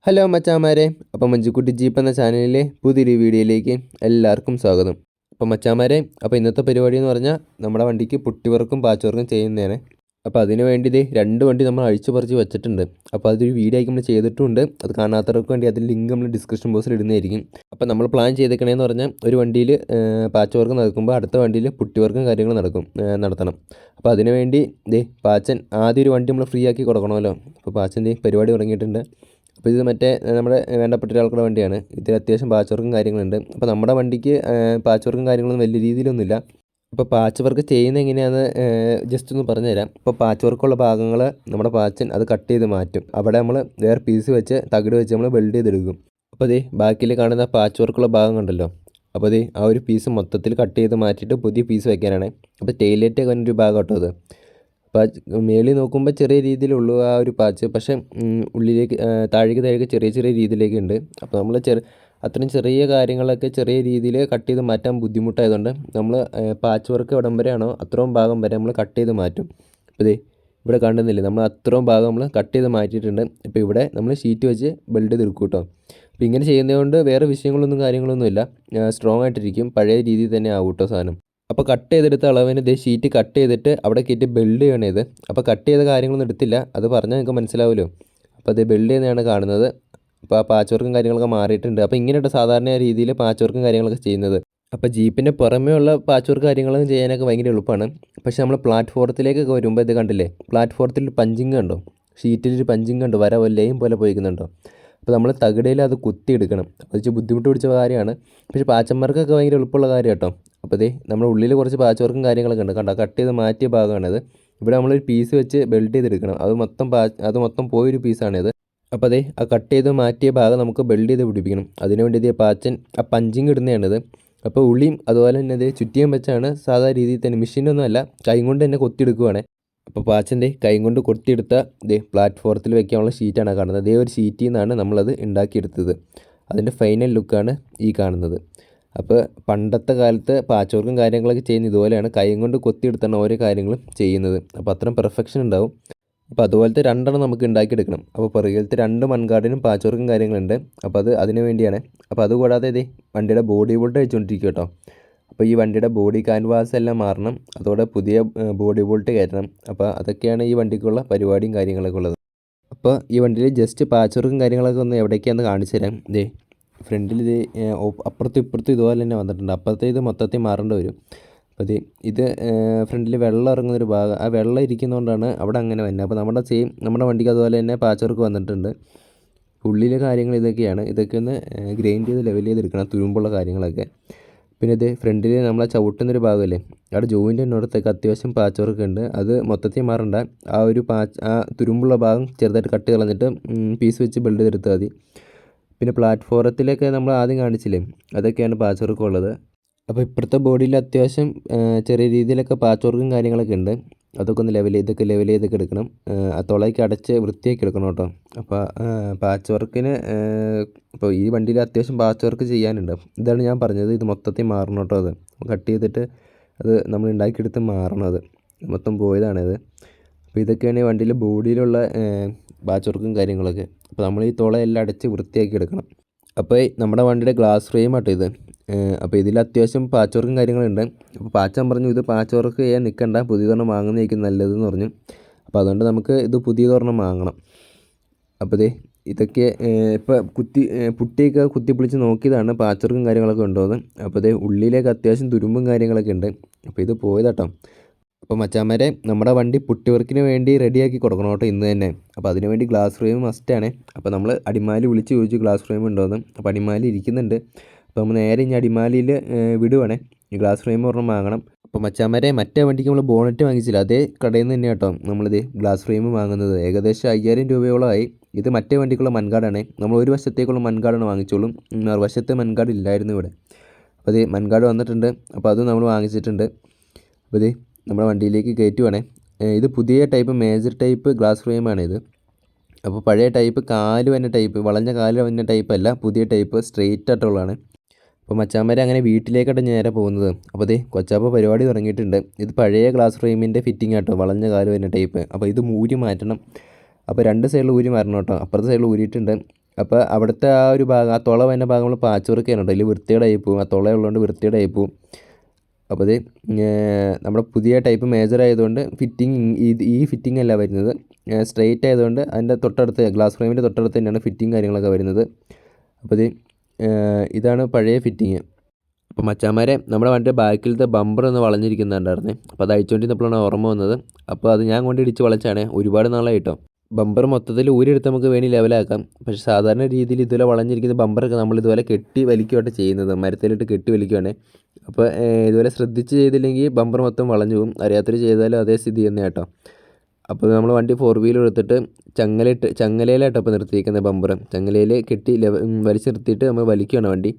Hello മച്ചാമാരെ. അപ്പം മഞ്ജുക്കുട്ടി jeep എന്ന ചാനലിലെ പുതിയൊരു വീഡിയോയിലേക്ക് എല്ലാവർക്കും സ്വാഗതം. അപ്പം മച്ചാമാരെ, അപ്പോൾ ഇന്നത്തെ പരിപാടി എന്ന് പറഞ്ഞാൽ നമ്മുടെ വണ്ടിക്ക് പുട്ടിവർക്കും പാച്ച് വർക്കും ചെയ്യുന്നതാണ്. അപ്പോൾ അതിന് വേണ്ടി ഇത് 2 വണ്ടി നമ്മൾ അഴിച്ചു പറിച്ച് വെച്ചിട്ടുണ്ട്. അപ്പോൾ അതൊരു വീഡിയോ ആയി നമ്മൾ ചെയ്തിട്ടുണ്ട്. അത് കാണാത്തവർക്ക് വേണ്ടി അതിൽ ലിങ്ക് നമ്മൾ ഡിസ്ക്രിപ്ഷൻ ബോക്സിൽ ഇടുന്നതായിരിക്കും. അപ്പോൾ നമ്മൾ പ്ലാൻ ചെയ്തേക്കണേന്ന് പറഞ്ഞാൽ ഒരു വണ്ടിയിൽ പാച്ച് വർക്ക് നടക്കുമ്പോൾ അടുത്ത വണ്ടിയിൽ പുട്ടിവർക്കും കാര്യങ്ങൾ നടത്തണം. അപ്പോൾ അതിന് വേണ്ടി പാച്ചൻ ആദ്യം ഒരു വണ്ടി നമ്മൾ ഫ്രീ ആക്കി കൊടുക്കണമല്ലോ. അപ്പോൾ പാച്ചൻ പരിപാടി തുടങ്ങിയിട്ടുണ്ട്. അപ്പോൾ ഇത് മറ്റേ നമ്മുടെ വേണ്ടപ്പെട്ട ഒരാൾക്കുള്ള വണ്ടിയാണ്. ഇതിൽ അത്യാവശ്യം പാച്ച് വർക്കും കാര്യങ്ങളുണ്ട്. അപ്പോൾ നമ്മുടെ വണ്ടിക്ക് പാച്ച് വർക്കും കാര്യങ്ങളൊന്നും വലിയ രീതിയിലൊന്നുമില്ല. അപ്പോൾ പാച്ച് വർക്ക് ചെയ്യുന്നത് എങ്ങനെയാണെന്ന് ജസ്റ്റ് ഒന്ന് പറഞ്ഞു തരാം. ഇപ്പോൾ പാച്ച് വർക്കുള്ള ഭാഗങ്ങൾ നമ്മുടെ പാച്ചൻ അത് കട്ട് ചെയ്ത് മാറ്റും. അവിടെ നമ്മൾ വേറെ പീസ് വെച്ച് തകിട് വെച്ച് നമ്മൾ വെൽഡ് ചെയ്തെടുക്കും. അപ്പോൾ ബാക്കിൽ കാണുന്ന പാച്ച് വർക്കുള്ള ഭാഗം കണ്ടല്ലോ. അപ്പോൾ ആ ഒരു പീസ് മൊത്തത്തിൽ കട്ട് ചെയ്ത് മാറ്റിയിട്ട് പുതിയ പീസ് വയ്ക്കാനാണ്. അപ്പോൾ ടൈലറ്റ് ഒരു ഭാഗം കേട്ടോ അത്. മേളിൽ നോക്കുമ്പോൾ ചെറിയ രീതിയിലുള്ളൂ ആ ഒരു പാച്ച്. പക്ഷേ ഉള്ളിലേക്ക് താഴേക്ക് ചെറിയ ചെറിയ രീതിയിലേക്ക് ഉണ്ട്. അപ്പോൾ നമ്മൾ അത്രയും ചെറിയ കാര്യങ്ങളൊക്കെ ചെറിയ രീതിയിൽ കട്ട് ചെയ്ത് മാറ്റാൻ ബുദ്ധിമുട്ടായതുകൊണ്ട് നമ്മൾ പാച്ച് വർക്ക് എവിടം വരെയാണോ അത്രയും ഭാഗം വരെ നമ്മൾ കട്ട് ചെയ്ത് മാറ്റും. അപ്പോൾ ഇവിടെ കാണുന്നില്ലേ, നമ്മൾ അത്രയും ഭാഗം നമ്മൾ കട്ട് ചെയ്ത് മാറ്റിയിട്ടുണ്ട്. ഇപ്പോൾ ഇവിടെ നമ്മൾ ഷീറ്റ് വെച്ച് വെൽഡ് ചെയ്ത് എടുക്കും കേട്ടോ. അപ്പോൾ ഇങ്ങനെ ചെയ്യുന്നതുകൊണ്ട് വേറെ കാര്യങ്ങളൊന്നുമില്ല. സ്ട്രോങ് ആയിട്ടിരിക്കും. പഴയ രീതിയിൽ തന്നെ ആവും കേട്ടോ സാധനം. അപ്പോൾ കട്ട് ചെയ്തെടുത്ത അളവിന് ഷീറ്റ് കട്ട് ചെയ്തിട്ട് അവിടെ കയറ്റി ബെൽഡ് ചെയ്യണത്. അപ്പോൾ കട്ട് ചെയ്ത കാര്യങ്ങളൊന്നും എടുത്തില്ല, അത് പറഞ്ഞാൽ നിങ്ങൾക്ക് മനസ്സിലാവുമല്ലോ. അപ്പോൾ ബെൽഡ് ചെയ്യുന്നതാണ് കാണുന്നത്. അപ്പോൾ ആ പാച്ച് വർക്കും കാര്യങ്ങളൊക്കെ മാറിയിട്ടുണ്ട്. അപ്പോൾ ഇങ്ങനെയുള്ള സാധാരണ രീതിയിൽ പാച്ച് വർക്കും കാര്യങ്ങളൊക്കെ ചെയ്യുന്നത്. അപ്പോൾ ജീപ്പിൻ്റെ പുറമേ ഉള്ള പാച്ച് വർക്ക് കാര്യങ്ങളൊക്കെ ചെയ്യാനൊക്കെ ഭയങ്കര എളുപ്പമാണ്. പക്ഷേ നമ്മൾ പ്ലാറ്റ്ഫോറത്തിലേക്കൊക്കെ വരുമ്പോൾ ഇത് കണ്ടില്ലേ, പ്ലാറ്റ്ഫോറത്തിൽ പഞ്ചിങ് കണ്ടോ, ഷീറ്റിലൊരു പഞ്ചിങ് കണ്ടോ, വര ലൈൻ പോലെ പോയിക്കുന്നുണ്ടോ. അപ്പോൾ നമ്മൾ തകിടയിൽ അത് കുത്തിയെടുക്കണം. അത് വെച്ച് ബുദ്ധിമുട്ട് പിടിച്ച കാര്യമാണ്. പക്ഷേ പാച്ചന്മാർക്കൊക്കെ ഭയങ്കര എളുപ്പമുള്ള കാര്യം കേട്ടോ. അപ്പോൾ നമ്മുടെ ഉള്ളിൽ കുറച്ച് പാച്ച് വർക്കും കാര്യങ്ങളൊക്കെ ഉണ്ട് കണ്ടോ, കട്ട് ചെയ്ത് മാറ്റിയ ഭാഗമാണിത്. ഇവിടെ നമ്മളൊരു പീസ് വെച്ച് ബെൽഡ് ചെയ്തെടുക്കണം. അത് മൊത്തം പോയൊരു പീസാണിത്. അപ്പോൾ ആ കട്ട് ചെയ്ത് മാറ്റിയ ഭാഗം നമുക്ക് ബെൽഡ് ചെയ്ത് പിടിപ്പിക്കണം. അതിനുവേണ്ടി പാച്ചൻ ആ പഞ്ചിങ് ഇടുന്നതാണിത്. അപ്പോൾ ഉള്ളിയും അതുപോലെ തന്നെ ചുറ്റിയും വെച്ചാണ് സാധാരണ രീതിയിൽ തന്നെ, മെഷീനൊന്നും അല്ല, കൈ കൊണ്ട് തന്നെ കൊത്തിയെടുക്കുവാണ്. അപ്പോൾ പാച്ചൻ്റെ കൈ കൊണ്ട് കൊത്തിയെടുത്ത പ്ലാറ്റ്ഫോറത്തിൽ വെക്കാനുള്ള ഷീറ്റാണ് കാണുന്നത്. ഒരു ഷീറ്റിൽ നിന്നാണ് നമ്മളത് ഉണ്ടാക്കിയെടുത്തത്. അതിൻ്റെ ഫൈനൽ ലുക്കാണ് ഈ കാണുന്നത്. അപ്പോൾ പണ്ടത്തെ കാലത്ത് പാച്ച് വർക്കും കാര്യങ്ങളൊക്കെ ചെയ്യുന്നത് ഇതുപോലെയാണ്, കൈ കൊണ്ട് കൊത്തിയെടുത്താണ് ഓരോ കാര്യങ്ങളും ചെയ്യുന്നത്. അപ്പോൾ അത്രയും പെർഫെക്ഷൻ ഉണ്ടാവും. അപ്പോൾ അതുപോലത്തെ 2 നമുക്ക് ഉണ്ടാക്കിയെടുക്കണം. അപ്പോൾ പുറകിലത്തെ 2 മൺകാടിനും പാച്ച് വർക്കും കാര്യങ്ങളുണ്ട്. അപ്പോൾ അതിന് വേണ്ടിയാണ്. അപ്പോൾ അതുകൂടാതെ വണ്ടിയുടെ ബോഡി ബോൾട്ട് വെച്ചുകൊണ്ടിരിക്കും കേട്ടോ. അപ്പോൾ ഈ വണ്ടിയുടെ ബോഡി ക്യാൻവാസ് എല്ലാം മാറണം. അതോടെ പുതിയ ബോഡി ബോൾട്ട് കയറ്റണം. അപ്പോൾ അതൊക്കെയാണ് ഈ വണ്ടിക്കുള്ള പരിപാടിയും കാര്യങ്ങളൊക്കെ ഉള്ളത്. അപ്പോൾ ഈ വണ്ടിയിൽ ജസ്റ്റ് പാച്ച് വർക്കും കാര്യങ്ങളൊക്കെ ഒന്ന് എവിടേക്കാണെന്ന് കാണിച്ചു തരാം. ഫ്രണ്ടിൽ അപ്പുറത്തും ഇപ്പുറത്തും ഇതുപോലെ തന്നെ വന്നിട്ടുണ്ട്. അപ്പുറത്തെ ഇത് മൊത്തത്തിൽ മാറേണ്ടി വരും. അപ്പോൾ ഇത് ഫ്രണ്ടിൽ വെള്ളം ഇറങ്ങുന്നൊരു ഭാഗം, ആ വെള്ളം ഇരിക്കുന്നതുകൊണ്ടാണ് അവിടെ അങ്ങനെ വരുന്നത്. അപ്പോൾ നമ്മുടെ വണ്ടിക്ക് അതുപോലെ തന്നെ പാച്ച് വർക്ക് വന്നിട്ടുണ്ട്. ഉള്ളിലെ കാര്യങ്ങൾ ഇതൊക്കെ ഒന്ന് ഗ്രൈൻഡ് ചെയ്ത് ലെവൽ ചെയ്തെടുക്കണം, തുരുമ്പുള്ള കാര്യങ്ങളൊക്കെ. പിന്നെ ഫ്രണ്ടിൽ നമ്മളെ ചവിട്ടുന്നൊരു ഭാഗമല്ലേ, അവിടെ ജോയിൻ്റിനോടത്തൊക്കെ അത്യാവശ്യം പാച്ച് വർക്ക് ഉണ്ട്. അത് മൊത്തത്തിൽ മാറണ്ട. ആ തുരുമ്പുള്ള ഭാഗം ചെറുതായിട്ട് കട്ട് കളഞ്ഞിട്ട് പീസ് വെച്ച് ബിൽഡ് ചെയ്തെടുത്താൽ മതി. പിന്നെ പ്ലാറ്റ്ഫോറത്തിലൊക്കെ നമ്മൾ ആദ്യം കാണിച്ചില്ലേ, അതൊക്കെയാണ് പാച്ച് വർക്ക് ഉള്ളത്. അപ്പോൾ ഇപ്പോഴത്തെ ബോഡിയിൽ അത്യാവശ്യം ചെറിയ രീതിയിലൊക്കെ പാച്ച് വർക്കും കാര്യങ്ങളൊക്കെ ഉണ്ട്. അതൊക്കെ ഒന്ന് ലെവൽ ചെയ്തൊക്കെ എടുക്കണം. ആ തുളയൊക്കെ അടച്ച് വൃത്തിയാക്കി എടുക്കണം കേട്ടോ. അപ്പോൾ പാച്ച് വർക്കിന് ഇപ്പോൾ ഈ വണ്ടിയിൽ അത്യാവശ്യം പാച്ച് വർക്ക് ചെയ്യാനുണ്ട്. ഇതാണ് ഞാൻ പറഞ്ഞത്, ഇത് മൊത്തത്തിൽ മാറണം കേട്ടോ. അത് കട്ട് ചെയ്തിട്ട് അത് നമ്മൾ ഉണ്ടാക്കിയെടുത്ത് മാറണം. അത് മൊത്തം പോയതാണിത്. അപ്പോൾ ഇതൊക്കെയാണ് ഈ വണ്ടിയിൽ ബോഡിയിലുള്ള പാച്ച് വർക്കും കാര്യങ്ങളൊക്കെ. അപ്പോൾ നമ്മൾ ഈ തുളയെല്ലാം അടച്ച് വൃത്തിയാക്കി എടുക്കണം. അപ്പോൾ നമ്മുടെ വണ്ടിയുടെ ഗ്ലാസ് ഫ്രെയിം ആട്ടോ ഇത്. അപ്പോൾ ഇതിൽ അത്യാവശ്യം പാച്ച് വർക്കും കാര്യങ്ങളുണ്ട്. അപ്പോൾ പാച്ചൻ പറഞ്ഞു ഇത് പാച്ച് വർക്ക് ചെയ്യാൻ നിൽക്കണ്ട, പുതിയതൊരെണ്ണം വാങ്ങുന്നതായിരിക്കും നല്ലതെന്ന് പറഞ്ഞു. അപ്പോൾ അതുകൊണ്ട് നമുക്ക് ഇത് പുതിയതൊരെണ്ണം വാങ്ങണം. അപ്പോൾ ഇതൊക്കെ ഇപ്പോൾ പുട്ടിയൊക്കെ കുത്തിപ്പൊളിച്ച് നോക്കിയതാണ് പാച്ച് വർക്കും കാര്യങ്ങളൊക്കെ ഉണ്ടോയെന്ന്. അപ്പോൾ ഉള്ളിലേക്ക് അത്യാവശ്യം തുരുമ്പും കാര്യങ്ങളൊക്കെ ഉണ്ട്. അപ്പോൾ ഇത് പോയതാട്ടോ. അപ്പോൾ മച്ചാന്മാരെ, നമ്മുടെ വണ്ടി പുട്ടി വർക്കിന് വേണ്ടി റെഡിയാക്കി കൊടുക്കണം കേട്ടോ ഇന്ന് തന്നെ. അപ്പോൾ അതിന് വേണ്ടി ഗ്ലാസ് ഫ്രെയിം മസ്റ്റാണ്. അപ്പോൾ നമ്മൾ അടിമാലി വിളിച്ച് ചോദിച്ചു ഗ്ലാസ് ഫ്രെയിം ഉണ്ടോയെന്ന്. അപ്പോൾ അടിമാലി ഇരിക്കുന്നുണ്ട്. അപ്പോൾ നമ്മൾ നേരെ ഇനി അടിമാലിയിൽ വിടുവാണേ. ഈ ഗ്ലാസ് ഫ്രെയിം ഒരെണ്ണം വാങ്ങണം. അപ്പോൾ മച്ചാന്മാരെ, മറ്റേ വണ്ടിക്ക് നമ്മൾ ബോണറ്റ് വാങ്ങിച്ചില്ല, അതേ കടയിൽ നിന്ന് തന്നെ കേട്ടോ നമ്മളിത് ഗ്ലാസ് ഫ്രെയിം വാങ്ങുന്നത്. ഏകദേശം 5000 രൂപയോളമായി. ഇത് മറ്റേ വണ്ടിക്കുള്ള മൺകാടാണ്. നമ്മൾ ഒരു വശത്തേക്കുള്ള മൺകാടാണ് വാങ്ങിച്ചോളും. മറുവശത്തെ മൺകാട് ഇല്ലായിരുന്നു ഇവിടെ. അപ്പോൾ മൺകാട് വന്നിട്ടുണ്ട്. അപ്പോൾ അത് നമ്മൾ വാങ്ങിച്ചിട്ടുണ്ട്. അപ്പോൾ നമ്മുടെ വണ്ടിയിലേക്ക് കയറ്റുവാണേ. ഇത് പുതിയ ടൈപ്പ് മേജർ ടൈപ്പ് ഗ്ലാസ് ഫ്രെയിമാണ് ഇത്. അപ്പോൾ പഴയ ടൈപ്പ് കാല് വന്ന ടൈപ്പ്, വളഞ്ഞ കാല് വന്ന ടൈപ്പ് അല്ല, പുതിയ ടൈപ്പ് സ്ട്രെയിറ്റ് ആയിട്ടുള്ളതാണ്. അപ്പോൾ മച്ചാന്മാരെ അങ്ങനെ വീട്ടിലേക്കാണ് നേരെ പോകുന്നത്. അപ്പോൾ കൊച്ചാപ്പ പരിപാടി തുടങ്ങിയിട്ടുണ്ട്. ഇത് പഴയ ഗ്ലാസ് ഫ്രെയിമിൻ്റെ ഫിറ്റിംഗ് ആട്ടോ, വളഞ്ഞ കാല് വന്ന ടൈപ്പ്. അപ്പോൾ ഇത് ഊരി മാറ്റണം. അപ്പോൾ 2 സൈഡിൽ ഊരി മാറണം കേട്ടോ. അപ്പുറത്തെ സൈഡിൽ ഊരിയിട്ടുണ്ട്. അപ്പോൾ അവിടുത്തെ ആ ഒരു ഭാഗം, ആ തുള വരുന്ന ഭാഗം നമ്മൾ പാച്ച് വർക്ക് ചെയ്യാനുണ്ട്, അതിൽ വൃത്തികേടായി പോകും, ആ തുള ഉള്ളതുകൊണ്ട് വൃത്തികേടായി പോകും. അപ്പോൾ അത് നമ്മുടെ പുതിയ ടൈപ്പ് മേജർ ആയതുകൊണ്ട് ഫിറ്റിംഗ് ഈ ഫിറ്റിംഗ് അല്ല വരുന്നത്, സ്ട്രെയിറ്റ് ആയതുകൊണ്ട് അതിൻ്റെ തൊട്ടടുത്ത് ഗ്ലാസ് ഫ്രെയിമിൻ്റെ തൊട്ടടുത്ത് തന്നെയാണ് ഫിറ്റിംഗ് കാര്യങ്ങളൊക്കെ വരുന്നത്. അപ്പോൾ ഇതാണ് പഴയ ഫിറ്റിങ്. അപ്പോൾ മച്ചാന്മാരെ, നമ്മുടെ വണ്ടിയുടെ ബാക്കിലത്തെ ബമ്പർ ഒന്ന് വളഞ്ഞിരിക്കുന്നുണ്ടായിരുന്നേ. അപ്പോൾ അത് അഴിച്ചുകൊണ്ടിരുന്നപ്പോഴാണ് ഓർമ്മ വന്നത്. അപ്പോൾ അത് ഞാൻ കൊണ്ട് ഇടിച്ച് വളച്ചാണ്, ഒരുപാട് നാളായിട്ടോ. ബമ്പർ മൊത്തത്തിൽ ഊരിയെടുത്ത് നമുക്ക് വേണ്ടി ലെവലാക്കാം. പക്ഷേ സാധാരണ രീതിയിൽ ഇതുപോലെ വളഞ്ഞിരിക്കുന്ന ബമ്പറൊക്കെ നമ്മൾ ഇതുപോലെ കെട്ടി വലിക്കുകയാണ് ചെയ്യുന്നത്, മരത്തിലിട്ട് കെട്ടി വലിക്കുകയാണ്. അപ്പോൾ ഇതുപോലെ ശ്രദ്ധിച്ച് ചെയ്തില്ലെങ്കിൽ ബമ്പർ മൊത്തം വളഞ്ഞു പോകും. അറിയാത്തൊരു ചെയ്താലും അതേ സ്ഥിതി തന്നെ കേട്ടോ. അപ്പോൾ നമ്മൾ വണ്ടി 4 വീലർ എടുത്തിട്ട് ചങ്ങലയിലായിട്ടോ ഇപ്പോൾ നിർത്തിയിരിക്കുന്നത്. ബമ്പർ ചങ്ങലയിൽ കെട്ടി വലിച്ച് നിർത്തിയിട്ട് നമ്മൾ വലിക്കുകയാണ് വണ്ടി.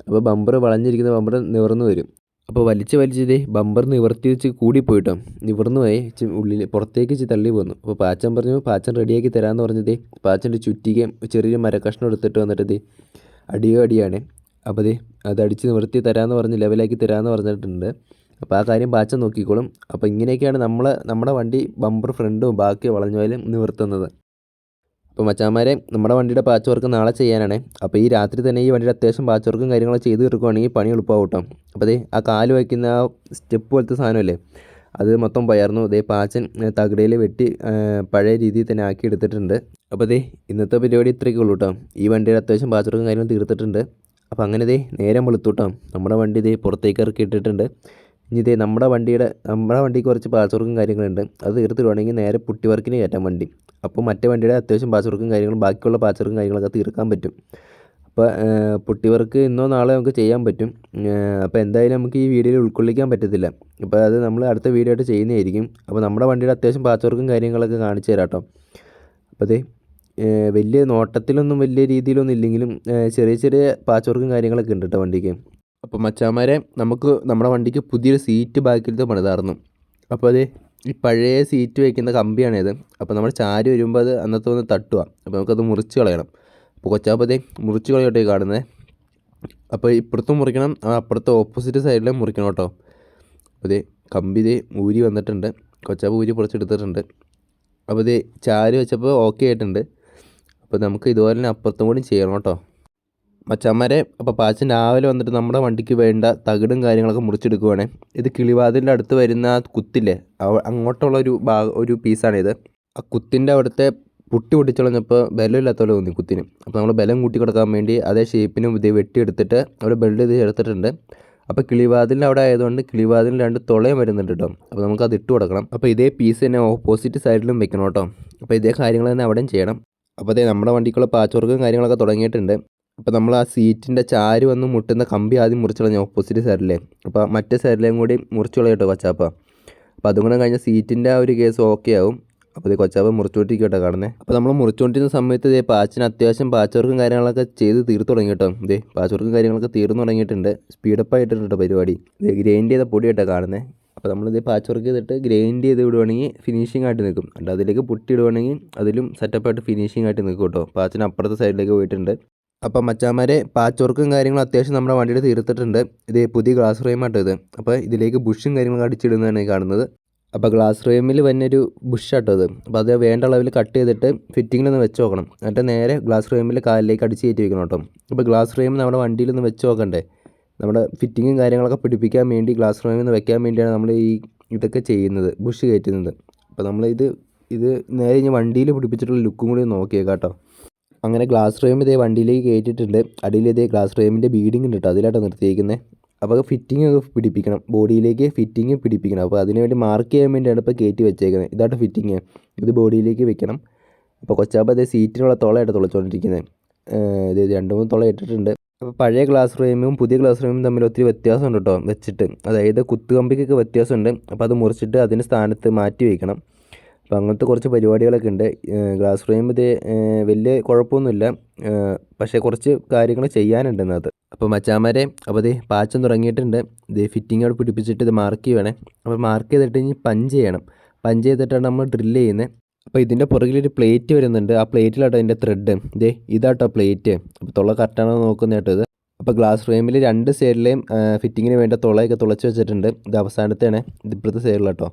അപ്പോൾ ബമ്പർ വളഞ്ഞിരിക്കുന്ന ബമ്പർ നിവർന്നു വരും. അപ്പോൾ വലിച്ച് ബമ്പർ നിവർത്തി വെച്ച് കൂടിപ്പോയിട്ടോ, നിവർന്നു പോയി ഉള്ളിൽ പുറത്തേക്ക് തള്ളി പോന്നു. അപ്പോൾ പാച്ചൻ പറഞ്ഞു പാച്ചൻ റെഡിയാക്കി തരാമെന്ന് പറഞ്ഞത് പാച്ചൻ്റെ ചുറ്റിക ചെറിയൊരു മരക്കഷ്ണം എടുത്തിട്ട് വന്നിട്ട് അടിയാണ്. അപ്പോൾ അത് അടിച്ച് നിവർത്തി തരാമെന്ന് പറഞ്ഞ് ലെവലാക്കി തരാമെന്ന് പറഞ്ഞിട്ടുണ്ട്. അപ്പോൾ ആ കാര്യം പാച്ചൻ നോക്കിക്കോളും. അപ്പോൾ ഇങ്ങനെയൊക്കെയാണ് നമ്മുടെ വണ്ടി ബമ്പർ ഫ്രണ്ടും ബാക്കി വളഞ്ഞു പോയാലും നിവർത്തുന്നത്. അപ്പോൾ മച്ചാന്മാരെ, നമ്മുടെ വണ്ടിയുടെ പാച്ച് വർക്ക് നാളെ ചെയ്യാനാണ്. അപ്പോൾ ഈ രാത്രി തന്നെ ഈ വണ്ടിയുടെ അത്യാവശ്യം പാച്ച് വർക്കും കാര്യങ്ങളൊക്കെ ചെയ്ത് തീർക്കുകയാണെങ്കിൽ പണി എളുപ്പമാവും കേട്ടോ. അപ്പോൾ ആ കാല് വയ്ക്കുന്ന ആ സ്റ്റെപ്പ് പോലത്തെ സാധനമല്ലേ, അത് മൊത്തം പയർന്നു. പാച്ചൻ തകിടയിൽ വെട്ടി പഴയ രീതിയിൽ തന്നെ ആക്കി എടുത്തിട്ടുണ്ട്. അപ്പോൾ ഇന്നത്തെ പരിപാടി ഇത്രയൊക്കെ ഉള്ളൂ കേട്ടോ. ഈ വണ്ടിയുടെ അത്യാവശ്യം പാച്ച് വർക്കും കാര്യങ്ങളും തീർത്തിട്ടുണ്ട്. അപ്പോൾ അങ്ങനെ നേരം വെളുത്തു കേട്ടോ. നമ്മുടെ വണ്ടി പുറത്തേക്ക് ഇറക്കി ഇട്ടിട്ടുണ്ട്. ഇനി നമ്മുടെ വണ്ടിക്ക് കുറച്ച് പാച്ച് വർക്കും കാര്യങ്ങളുണ്ട്. അത് തീർത്തിടുവാണെങ്കിൽ നേരെ പുട്ടി വർക്കിന് കയറ്റാൻ വണ്ടി. അപ്പോൾ മറ്റേ വണ്ടിയുടെ അത്യാവശ്യം പാച്ച് വർക്കും കാര്യങ്ങളും ബാക്കിയുള്ള പാച്ച് വർക്കും കാര്യങ്ങളൊക്കെ തീർക്കാൻ പറ്റും. അപ്പോൾ പുട്ടി വർക്ക് ഇന്നോ നാളെ നമുക്ക് ചെയ്യാൻ പറ്റും. അപ്പോൾ എന്തായാലും നമുക്ക് ഈ വീഡിയോയിൽ ഉൾക്കൊള്ളിക്കാൻ പറ്റത്തില്ല. അപ്പോൾ അത് നമ്മൾ അടുത്ത വീഡിയോ ആയിട്ട് ചെയ്യുന്നതായിരിക്കും. അപ്പോൾ നമ്മുടെ വണ്ടിയുടെ അത്യാവശ്യം പാച്ച് വർക്കും കാര്യങ്ങളൊക്കെ കാണിച്ചു തരാം കേട്ടോ. അപ്പോൾ വലിയ നോട്ടത്തിലൊന്നും വലിയ രീതിയിലൊന്നും ഇല്ലെങ്കിലും ചെറിയ ചെറിയ പാച്ച് വർക്കും കാര്യങ്ങളൊക്കെ ഉണ്ട് കേട്ടോ വണ്ടിക്ക്. അപ്പോൾ മച്ചാന്മാരെ, നമുക്ക് നമ്മുടെ വണ്ടിക്ക് പുതിയൊരു സീറ്റ് ബാക്കിലത്തെ പണിതായിരുന്നു. അപ്പോൾ ഈ പഴയ സീറ്റ് വയ്ക്കുന്ന കമ്പിയാണിത്. അപ്പോൾ നമ്മൾ ചാരി വരുമ്പോൾ അത് അന്നത്തെ ഒന്ന് തട്ടുക. അപ്പോൾ നമുക്കത് മുറിച്ച് കളയണം. അപ്പോൾ കൊച്ചാപ്പതേ മുറിച്ച് കളയോട്ടെ കാണുന്നത്. അപ്പോൾ ഇപ്പുറത്തും മുറിക്കണം, അപ്പുറത്തെ ഓപ്പോസിറ്റ് സൈഡിലും മുറിക്കണം കേട്ടോ. അപ്പോൾ കമ്പി ഊരി വന്നിട്ടുണ്ട്, കൊച്ചാപ്പ് ഊരി പൊളിച്ചെടുത്തിട്ടുണ്ട്. അപ്പോൾ ചാരി വെച്ചപ്പോൾ ഓക്കെ ആയിട്ടുണ്ട്. അപ്പോൾ നമുക്ക് ഇതുപോലെ തന്നെ അപ്പുറത്തും കൂടി ചെയ്യണം കേട്ടോ മച്ചാന്മാരെ. അപ്പോൾ പാച്ചൻ രാവിലെ വന്നിട്ട് നമ്മുടെ വണ്ടിക്ക് വേണ്ട തകിടും കാര്യങ്ങളൊക്കെ മുറിച്ചെടുക്കുവാണ്. ഇത് കിളിവാതിലിൻ്റെ അടുത്ത് വരുന്ന ആ കുത്തില്ലേ, അങ്ങോട്ടുള്ള ഒരു പീസാണിത്. ആ കുത്തിൻ്റെ അവിടുത്തെ പുട്ടി പൊട്ടിച്ചളഞ്ഞപ്പോൾ ബലമില്ലാത്ത പോലെ തോന്നി കുത്തിന്. അപ്പോൾ നമ്മൾ ബലം കൂട്ടി കൊടുക്കാൻ വേണ്ടി അതേ ഷേപ്പിനും വെട്ടിയെടുത്തിട്ട് അവിടെ ബെൽഡ് ചെയ്ത് ചേർത്തിട്ടുണ്ട്. അപ്പോൾ കിളിവാതിലിൻ്റെ അവിടെ ആയതുകൊണ്ട് കിളിവാതിലിന് 2 തുളയും വരുന്നുണ്ട് കേട്ടോ. അപ്പോൾ നമുക്കത് ഇട്ട് കൊടുക്കണം. അപ്പോൾ ഇതേ പീസ് തന്നെ ഓപ്പോസിറ്റ് സൈഡിലും വെക്കണം കേട്ടോ. അപ്പോൾ ഇതേ കാര്യങ്ങൾ തന്നെ അവിടെയും ചെയ്യണം. അപ്പോൾ നമ്മുടെ വണ്ടിക്കുള്ള പാച്ച് വർക്കും കാര്യങ്ങളൊക്കെ തുടങ്ങിയിട്ടുണ്ട്. അപ്പോൾ നമ്മൾ ആ സീറ്റിൻ്റെ ചാര് വന്ന് മുട്ടുന്ന കമ്പി ആദ്യം മുറിച്ച് കളഞ്ഞു ഓപ്പോസിറ്റ് സൈഡിലെ. അപ്പോൾ മറ്റേ സൈഡിലേയും കൂടി മുറിച്ച് കളയട്ടോ കൊച്ചാപ്പ. അപ്പോൾ അതും കൂടെ കഴിഞ്ഞാൽ സീറ്റിൻ്റെ ആ ഒരു കേസ് ഓക്കെ ആവും. അപ്പോൾ കൊച്ചാപ്പ മുറിച്ചുകൊണ്ടിരിക്കട്ടോ കാണുന്നത്. അപ്പോൾ നമ്മൾ മുറിച്ചുകൊണ്ടിരുന്ന സമയത്ത് പാച്ചിന് അത്യാവശ്യം പാച്ച് വർക്കും കാര്യങ്ങളൊക്കെ ചെയ്ത് തീർത്ത് തുടങ്ങി കേട്ടോ. പാച്ച് വർക്കും കാര്യങ്ങളൊക്കെ തീർന്നു തുടങ്ങിയിട്ടുണ്ട്. സ്പീഡപ്പ് ആയിട്ടുണ്ട് പരിപാടി. ഗ്രൈൻഡ് ചെയ്ത പൊടി കേട്ടോ കാണുന്നത്. അപ്പോൾ നമ്മളിത് പാച്ച് വർക്ക് ചെയ്തിട്ട് ഗ്രൈൻഡ് ചെയ്ത് വിടുവാണെങ്കിൽ ഫിനിഷിംഗ് ആയിട്ട് നിൽക്കും. അല്ല അതിലേക്ക് പുട്ടി ഇടുവാണെങ്കിൽ അതിലും സെറ്റപ്പായിട്ട് ഫിനിഷിംഗ് ആയിട്ട് നിൽക്കും കേട്ടോ. പാച്ചിന് അപ്പുറത്തെ സൈഡിലേക്ക് പോയിട്ടുണ്ട്. അപ്പം മച്ചാന്മാരെ, പാച്ച് വർക്കും കാര്യങ്ങളും അത്യാവശ്യം നമ്മുടെ വണ്ടിയിൽ തീർത്തിട്ടുണ്ട്. പുതിയ ഗ്ലാസ് ഫ്രെയിമാട്ടോ ഇത്. അപ്പോൾ ഇതിലേക്ക് ബുഷും കാര്യങ്ങളൊക്കെ അടിച്ചിടുന്നതാണ് ഈ കാണുന്നത്. അപ്പോൾ ഗ്ലാസ് ഫ്രെയിമിൽ വന്നൊരു ബുഷാട്ടോ ഇത്. അപ്പോൾ അത് വേണ്ട അളവിൽ കട്ട് ചെയ്തിട്ട് ഫിറ്റിങ്ങിലൊന്ന് വെച്ച് നോക്കണം. എന്നിട്ട് നേരെ ഗ്ലാസ് ഫ്രെയിമിൽ കാലിലേക്ക് അടിച്ച് കയറ്റി വെക്കണം കേട്ടോ. അപ്പോൾ ഗ്ലാസ് ഫ്രെയിം നമ്മുടെ വണ്ടിയിലൊന്ന് വെച്ച് നോക്കണ്ടേ, നമ്മുടെ ഫിറ്റിങ്ങും കാര്യങ്ങളൊക്കെ പിടിപ്പിക്കാൻ വേണ്ടി ഗ്ലാസ് ഫ്രെയിമിൽ നിന്ന് വെക്കാൻ വേണ്ടിയാണ് നമ്മൾ ഇതൊക്കെ ചെയ്യുന്നത്, ബുഷ് കയറ്റുന്നത്. അപ്പോൾ ഇത് നേരെ ഇനി വണ്ടിയിൽ പിടിപ്പിച്ചിട്ടുള്ള ലുക്കും കൂടി നോക്കിയേക്കാം കേട്ടോ. അങ്ങനെ ഗ്ലാസ് ഫ്രെയിം വണ്ടിയിലേക്ക് കയറ്റിയിട്ടുണ്ട്. അടിയിൽ ഗ്ലാസ് ഫ്രെയിമിൻ്റെ ബീഡിങ് ഉണ്ട് കേട്ടോ, അതിലാട്ടോ നിർത്തിയിരിക്കുന്നത്. അപ്പോൾ ഫിറ്റിംഗ് ഒക്കെ പിടിപ്പിക്കണം, ബോഡിയിലേക്ക് ഫിറ്റിംഗ് പിടിപ്പിക്കണം. അപ്പോൾ അതിനുവേണ്ടി മാർക്ക് ചെയ്യാൻ വേണ്ടിയാണ് ഇപ്പോൾ കയറ്റി വെച്ചേക്കുന്നത്. ഇതാട്ടോ ഫിറ്റിങ്, ഇത് ബോഡിയിലേക്ക് വെക്കണം. അപ്പോൾ കൊച്ചാപ്പ സീറ്റിനുള്ള തുളയായിട്ട് തുളച്ചുകൊണ്ടിരിക്കുന്നത്. 2-3 തുള ഇട്ടിട്ടുണ്ട്. അപ്പോൾ പഴയ ഗ്ലാസ് ഫ്രെയിമും പുതിയ ഗ്ലാസ് ഫ്രെയിമും തമ്മിൽ ഒത്തിരി വ്യത്യാസമുണ്ട് കേട്ടോ വെച്ചിട്ട്. അതായത് കുത്തുകമ്പിക്കൊക്കെ വ്യത്യാസമുണ്ട്. അപ്പോൾ അത് മുറിച്ചിട്ട് അതിൻ്റെ സ്ഥാനത്ത് മാറ്റി വയ്ക്കണം. അപ്പോൾ അങ്ങനത്തെ കുറച്ച് പരിപാടികളൊക്കെ ഉണ്ട്. ഗ്ലാസ് ഫ്രെയിം വലിയ കുഴപ്പമൊന്നുമില്ല, പക്ഷേ കുറച്ച് കാര്യങ്ങൾ ചെയ്യാനുണ്ട് ഇതിനകത്ത്. അപ്പോൾ മച്ചാന്മാരെ, അപ്പോൾ പാച്ചം തുടങ്ങിയിട്ടുണ്ട്. ഫിറ്റിംഗ് അവിടെ പിടിപ്പിച്ചിട്ട് ഇത് മാർക്ക് ചെയ്യണേ. അപ്പോൾ മാർക്ക് ചെയ്തിട്ട് ഇനി പഞ്ച് ചെയ്യണം. പഞ്ച് ചെയ്തിട്ടാണ് നമ്മൾ ഡ്രില്ല് ചെയ്യുന്നത്. അപ്പോൾ ഇതിൻ്റെ പുറകിലൊരു പ്ലേറ്റ് വരുന്നുണ്ട്. ആ പ്ലേറ്റിലാട്ടോ ഇതിൻ്റെ ത്രെഡ്. ഇതാട്ടോ പ്ലേറ്റ്. അപ്പോൾ തുള കറക്റ്റാണോ നോക്കുന്ന കേട്ടോ ഇത്. അപ്പോൾ ഗ്ലാസ് ഫ്രെയിമിൽ 2 സൈഡിലെയും ഫിറ്റിങ്ങിന് വേണ്ട തുളയൊക്കെ തുളച്ച് വെച്ചിട്ടുണ്ട്. ഇത് അവസാനത്തെയാണ്, ഇത് ഇപ്പോഴത്തെ സൈഡിലാട്ടോ.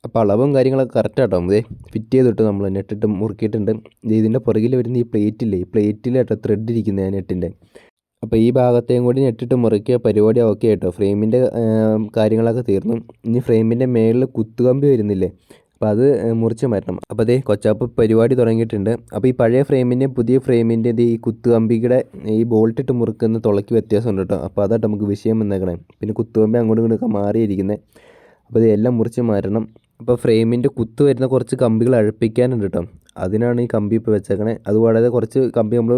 അപ്പോൾ അളവും കാര്യങ്ങളൊക്കെ കറക്റ്റ് ആട്ടോ. ഇതേ ഫിറ്റ് ചെയ്തിട്ട് നമ്മൾ നെട്ടിട്ട് മുറുക്കിയിട്ടുണ്ട്. ഇതിൻ്റെ പുറകിൽ വരുന്ന ഈ പ്ലേറ്റില്ലേ, ഈ പ്ലേറ്റിലാട്ടോ ത്രെഡ് ഇരിക്കുന്നത് നെറ്റിൻ്റെ. അപ്പോൾ ഈ ഭാഗത്തെയും കൂടി നെട്ടിട്ട് മുറുക്കിയ പരിപാടി ഓക്കെ ആയിട്ടോ. ഫ്രെയിമിൻ്റെ കാര്യങ്ങളൊക്കെ തീർന്നു. ഇനി ഫ്രെയിമിൻ്റെ മേളിൽ കുത്തുകമ്പി വരുന്നില്ലേ, അപ്പോൾ അത് മുറിച്ച് മാറ്റണം. അപ്പോൾ അതേ കൊച്ചാപ്പ് പരിപാടി തുടങ്ങിയിട്ടുണ്ട്. അപ്പോൾ ഈ പഴയ ഫ്രെയിമിൻ്റെയും പുതിയ ഫ്രെയിമിൻ്റെ ഈ കുത്തുകമ്പിയുടെ ഈ ബോൾട്ടിട്ട് മുറുക്കുന്ന തുളയ്ക്ക് വ്യത്യാസമുണ്ട് കേട്ടോ. അപ്പോൾ അതായിട്ട് നമുക്ക് വിഷയം വന്നേക്കണേ. പിന്നെ കുത്തുകമ്പി അങ്ങോട്ടും ഇങ്ങോട്ടൊക്കെ മാറിയിരിക്കുന്നത്. അപ്പോൾ ഇതെല്ലാം മുറിച്ച് മാറ്റണം. അപ്പോൾ ഫ്രെയിമിൻ്റെ കുത്ത് വരുന്ന കുറച്ച് കമ്പികൾ അഴുപ്പിക്കാനുണ്ട് കേട്ടോ. അതിനാണ് ഈ കമ്പി ഇപ്പോൾ വെച്ചേക്കണേ. അതുകൂടാതെ കുറച്ച് കമ്പി നമ്മൾ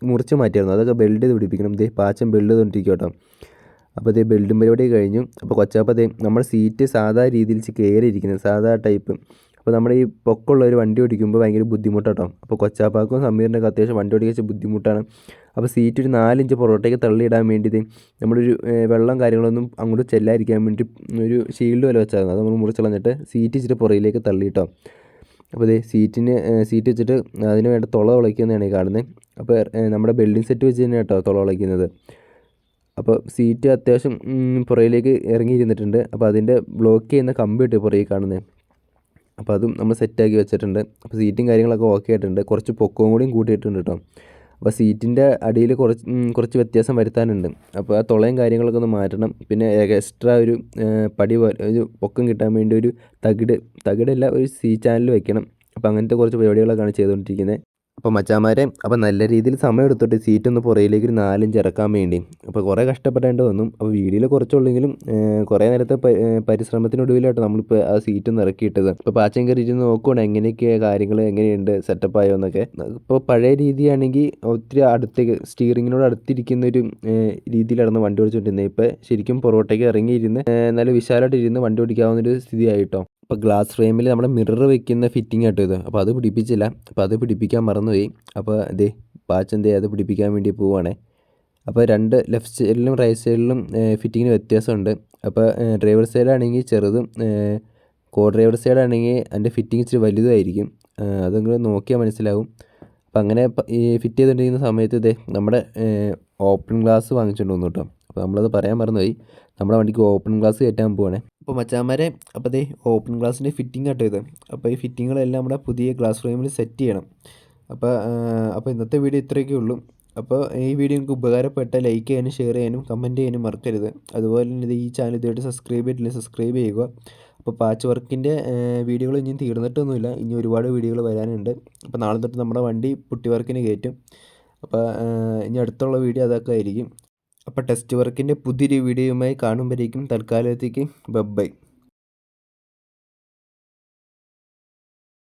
മുറിച്ച് മാറ്റിയായിരുന്നു, അതൊക്കെ ബെൽഡ് ചെയ്ത് പിടിപ്പിക്കണം. ഇതേ പാച്ചൻ ബെൽഡ് ചെയ്തുകൊണ്ടിരിക്കും കേട്ടോ. അപ്പോൾ ഇതേ ബെൽഡും പരിപാടി കഴിഞ്ഞു. അപ്പോൾ കൊച്ചാപ്പം അതേ നമ്മുടെ സീറ്റ് സാധാ രീതിയിൽ കയറിയിരിക്കുന്നത്, സാധാ ടൈപ്പ്. അപ്പോൾ നമ്മുടെ ഈ പൊക്കമുള്ള ഒരു വണ്ടി ഓടിക്കുമ്പോൾ ഭയങ്കര ബുദ്ധിമുട്ടാട്ടോ. അപ്പോൾ കൊച്ചാപ്പാക്കും സമീറിൻ്റെ അത്യാവശ്യം വണ്ടി ഓടിക്കാൻ ബുദ്ധിമുട്ടാണ്. അപ്പോൾ സീറ്റ് ഒരു 4 ഇഞ്ച് പുറകോട്ടേക്ക് തള്ളിയിടാൻ വേണ്ടി നമ്മളൊരു വെള്ളം കാര്യങ്ങളൊന്നും അങ്ങോട്ട് ചെല്ലാതിരിക്കാൻ വേണ്ടി ഒരു ഷീൽഡ് പോലെ വെച്ചായിരുന്നു. അത് നമ്മൾ മുറിച്ചളഞ്ഞിട്ട് സീറ്റ് ഇച്ചിട്ട് പുറകിലേക്ക് തള്ളിയിട്ടോ. അപ്പോൾ ഇതേ സീറ്റ് വെച്ചിട്ട് അതിന് വേണ്ട തുള തുളയ്ക്കുന്നതാണ് ഈ കാണുന്നത്. അപ്പോൾ നമ്മുടെ ബെൽഡിങ് സെറ്റ് വെച്ച് തന്നെ കേട്ടോ തുള തുളയ്ക്കുന്നത്. അപ്പോൾ സീറ്റ് അത്യാവശ്യം പുറകിലേക്ക് ഇറങ്ങിയിരുന്നിട്ടുണ്ട്. അപ്പോൾ അതിൻ്റെ ബ്ലോക്ക് ചെയ്യുന്ന കമ്പി ഇട്ട് പുറകെ കാണുന്നത്. അപ്പോൾ അതും നമ്മൾ സെറ്റാക്കി വെച്ചിട്ടുണ്ട്. അപ്പോൾ സീറ്റും കാര്യങ്ങളൊക്കെ ഓക്കെ ആയിട്ടുണ്ട്. കുറച്ച് പൊക്കവും കൂടിയും കൂട്ടിയിട്ടുണ്ട് കേട്ടോ. അപ്പോൾ സീറ്റിൻ്റെ അടിയിൽ കുറച്ച് വ്യത്യാസം വരുത്താനുണ്ട്. അപ്പോൾ ആ തുളയും കാര്യങ്ങളൊക്കെ ഒന്ന് മാറ്റണം. പിന്നെ എക്സ്ട്രാ ഒരു പടി പോലെ ഒരു പൊക്കം കിട്ടാൻ വേണ്ടി ഒരു തകിടല്ല ഒരു സി ചാനൽ വെക്കണം. അപ്പോൾ അങ്ങനത്തെ കുറച്ച് പരിപാടികളൊക്കെയാണ് ചെയ്തുകൊണ്ടിരിക്കുന്നത്. അപ്പോൾ മച്ചാന്മാരെ, അപ്പോൾ നല്ല രീതിയിൽ സമയം എടുത്തിട്ട് സീറ്റൊന്ന് പുറയിലേക്ക് ഒരു 4 ഇഞ്ച് ഇറക്കാൻ വേണ്ടി അപ്പോൾ കുറേ കഷ്ടപ്പെടേണ്ടി വന്നു. അപ്പോൾ വീഡിയോയിൽ കുറച്ചുള്ളെങ്കിലും കുറേ നേരത്തെ പരിശ്രമത്തിനൊടുവിലായിട്ട് നമ്മളിപ്പോൾ ആ സീറ്റൊന്ന് ഇറക്കിയിട്ടത്. ഇപ്പോൾ പാച്ചൻ കയറി ഇരുന്ന് നോക്കുകയാണ് എങ്ങനെയൊക്കെ കാര്യങ്ങൾ എങ്ങനെയുണ്ട് സെറ്റപ്പായോ എന്നൊക്കെ. ഇപ്പോൾ പഴയ രീതിയാണെങ്കിൽ ഒത്തിരി അടുത്തേക്ക് സ്റ്റീറിങ്ങിനോട് അടുത്തിരിക്കുന്ന ഒരു രീതിയിലായിരുന്നു വണ്ടി ഓടിച്ചുകൊണ്ടിരുന്നത്. ഇപ്പോൾ ശരിക്കും പുറകോട്ടേക്ക് ഇറങ്ങിയിരുന്ന് നല്ല വിശാലമായിട്ട് ഇരുന്ന് വണ്ടി ഓടിക്കാവുന്നൊരു സ്ഥിതിയായിട്ടോ. അപ്പോൾ ഗ്ലാസ് ഫ്രെയിമിൽ നമ്മുടെ മിറർ വെക്കുന്ന ഫിറ്റിംഗ് ആട്ടോ ഇത്. അപ്പോൾ അത് പിടിപ്പിച്ചില്ല. അപ്പോൾ അത് പിടിപ്പിക്കാൻ മറന്നുപോയി. അപ്പോൾ ദേ പാച്ചൻ അത് പിടിപ്പിക്കാൻ വേണ്ടി പോവുകയാണേ. അപ്പോൾ 2 ലെഫ്റ്റ് സൈഡിലും റൈറ്റ് സൈഡിലും ഫിറ്റിങ്ങിന് വ്യത്യാസമുണ്ട്. അപ്പോൾ ഡ്രൈവർ സൈഡാണെങ്കിൽ ചെറുതും കോ ഡ്രൈവർ സൈഡാണെങ്കിൽ അതിൻ്റെ ഫിറ്റിംഗ് ഇച്ചിരി വലുതായിരിക്കും. അതങ്ങൾ നോക്കിയാൽ മനസ്സിലാവും. അപ്പോൾ അങ്ങനെ ഈ ഫിറ്റ് ചെയ്തുകൊണ്ടിരിക്കുന്ന സമയത്ത് ഇതേ നമ്മുടെ ഓപ്പൺ ഗ്ലാസ് വാങ്ങിച്ചുകൊണ്ട് വന്നു കേട്ടോ. അപ്പോൾ നമ്മളത് പറയാൻ മറന്നുപോയി. നമ്മുടെ വണ്ടിക്ക് ഓപ്പൺ ഗ്ലാസ് കയറ്റാൻ പോവാണേ. അപ്പോൾ മച്ചാന്മാരെ, അപ്പോൾ ദേ ഓപ്പൺ ഗ്ലാസിൻ്റെ ഫിറ്റിംഗ് ആട്ടോ ഇത്. അപ്പോൾ ഈ ഫിറ്റിങ്ങുകളെല്ലാം നമ്മുടെ പുതിയ ഗ്ലാസ് ഫ്രെയിമിൽ സെറ്റ് ചെയ്യണം. അപ്പോൾ ഇന്നത്തെ വീഡിയോ ഇത്രയൊക്കെ ഉള്ളൂ. അപ്പോൾ ഈ വീഡിയോ നിങ്ങൾക്ക് ഉപകാരപ്പെട്ട ലൈക്ക് ചെയ്യാനും ഷെയർ ചെയ്യാനും കമൻറ്റ് ചെയ്യാനും മറക്കരുത്. അതുപോലെ തന്നെ ഈ ചാനൽ ഇതുമായിട്ട് സബ്സ്ക്രൈബ് ചെയ്തിട്ടില്ല, സബ്സ്ക്രൈബ് ചെയ്യുക. അപ്പോൾ പാച്ച് വർക്കിൻ്റെ വീഡിയോകൾ ഇനിയും തീർന്നിട്ടൊന്നുമില്ല, ഇനി ഒരുപാട് വീഡിയോകൾ വരാനുണ്ട്. അപ്പോൾ നാളെ തൊട്ട് നമ്മുടെ വണ്ടി പുട്ടി വർക്കിന് കയറ്റും. അപ്പോൾ ഇനി അടുത്തുള്ള വീഡിയോ അതൊക്കെ ആയിരിക്കും. അപ്പോൾ ടെസ്റ്റ് വർക്കിൻ്റെ പുതിയൊരു വീഡിയോയുമായി കാണുമ്പോഴേക്കും തൽക്കാലത്തേക്ക് ബൈ.